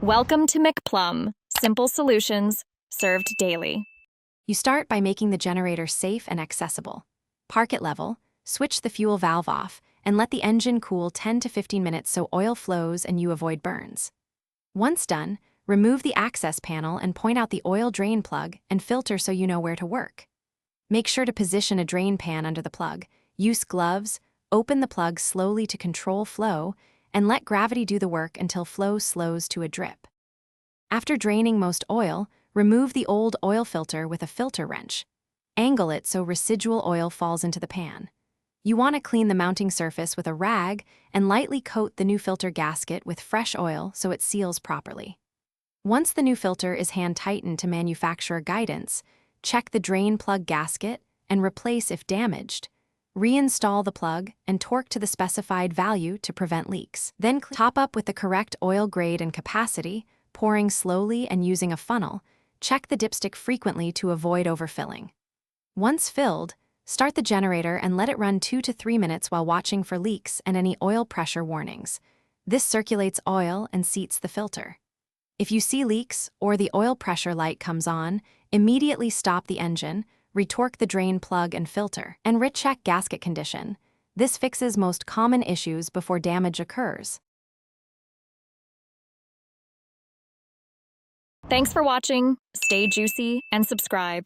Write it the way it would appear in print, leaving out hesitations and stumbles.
Welcome to McPlum, simple solutions served daily. You start by making the generator safe and accessible. Park it level, switch the fuel valve off, and let the engine cool 10 to 15 minutes so oil flows and you avoid burns. Once done, remove the access panel and point out the oil drain plug and filter so you know where to work. Make sure to position a drain pan under the plug, use gloves, open the plug slowly to control flow, and let gravity do the work until flow slows to a drip. After draining most oil, remove the old oil filter with a filter wrench. Angle it so residual oil falls into the pan. You want to clean the mounting surface with a rag and lightly coat the new filter gasket with fresh oil so it seals properly. Once the new filter is hand-tightened to manufacturer guidance, check the drain plug gasket and replace if damaged. Reinstall the plug and torque to the specified value to prevent leaks. Then top up with the correct oil grade and capacity, pouring slowly and using a funnel. Check the dipstick frequently to avoid overfilling. Once filled, start the generator and let it run 2 to 3 minutes while watching for leaks and any oil pressure warnings. This circulates oil and seats the filter. If you see leaks or the oil pressure light comes on, immediately stop the engine, retorque the drain plug and filter, and recheck gasket condition. This fixes most common issues before damage occurs. Thanks for watching. Stay juicy and subscribe.